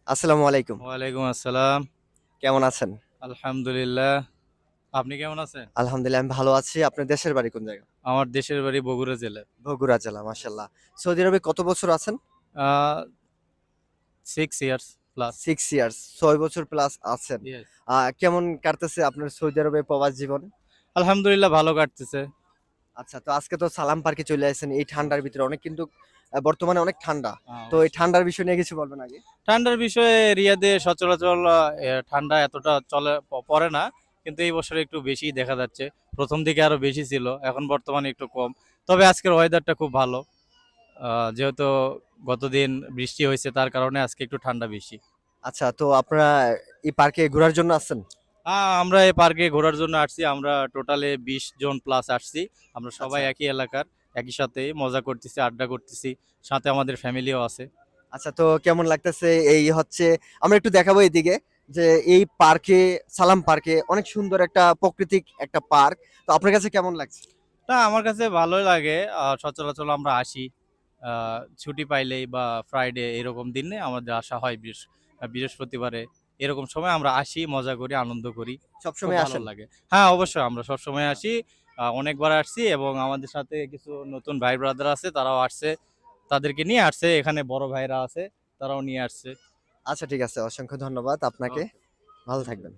আসসালামু আলাইকুম। ওয়ালাইকুম আসসালাম। কেমন আছেন? আলহামদুলিল্লাহ। আপনি কেমন আছেন? আলহামদুলিল্লাহ আমি ভালো আছি। আপনার দেশের বাড়ি কোন জায়গা? আমার দেশের বাড়ি বগুড়া জেলায়। বগুড়া জেলা, মাশাআল্লাহ। সৌদি আরবে কত বছর আছেন? আ 6 ইয়ার্স প্লাস। 6 ইয়ার্স, ৬ বছর প্লাস আছেন। ইয়েস। কেমন কাটতেছে আপনার সৌদি আরবে প্রবাস জীবন? আলহামদুলিল্লাহ ভালো কাটতেছে। আচ্ছা, তো আজকে তো সালাম পার্কে চলে আসছেন এই ঠান্ডার ভিতরে। অনেক কিন্তু বর্তমানে অনেক ঠান্ডা। তো এই অবশ্যই। ঠান্ডার বিষয় নিয়ে কিছু বলবেন আগে? ঠান্ডার বিষয়ে রিয়াদে সচরাচর ঠান্ডা এতটা পড়ে না। কিন্তু এই বছর একটু বেশিই দেখা যাচ্ছে। ১ম দিকে আরো বেশি ছিল। এখন বর্তমানে একটু কম। তবে আজকের ওয়েদারটা খুব ভালো। আ যেহেতু গতদিন বৃষ্টি হইছে তার কারণে আজকে একটু ঠান্ডা বেশি। আচ্ছা, তো আপনারা এই পার্কে ঘোরার জন্য আসছেন? আমরা এই পার্কে ঘোরার জন্য আসছি। আমরা টোটালে ২০ জন প্লাস আসছি। আমরা সবাই আচ্ছা। একই এলাকার। একই সাথে মজা করতেছি, আড্ডা করতেছি। সাথে আমাদের ফ্যামিলিও আছে। আচ্ছা, তো কেমন লাগতেছে এই হচ্ছে আমরা একটু দেখাবো এইদিকে যে এই পার্কে সালাম পার্কে অনেক সুন্দর একটা প্রাকৃতিক একটা পার্ক। তো আপনার কাছে কেমন লাগছে? না আমার কাছে ভালোই লাগে। সচরাচর আমরা আসি। আ ছুটি পাইলেই বা ফ্রাইডে এরকম দিনে আমাদের আসা হয় বৃহস্পতিবারে। এরকম সময় আমরা আসি, মজা করি, আনন্দ করি। খুব সবসময় ভালো আসেন? লাগে। হ্যাঁ, অবশ্যই আমরা সবসময় আসি। অনেকবার আসছি এবং আমাদের সাথে কিছু নতুন ভাই ব্রাদার আছে তারাও আসছে। তাদেরকে নিয়ে আসছে। এখানে বড় ভাইরা আছে, তারাও নিয়ে আসছে। আচ্ছা, ঠিক আছে। অসংখ্য ধন্যবাদ আপনাকে। ওকে, ভালো থ্যাংক ইউ। থাকবেন।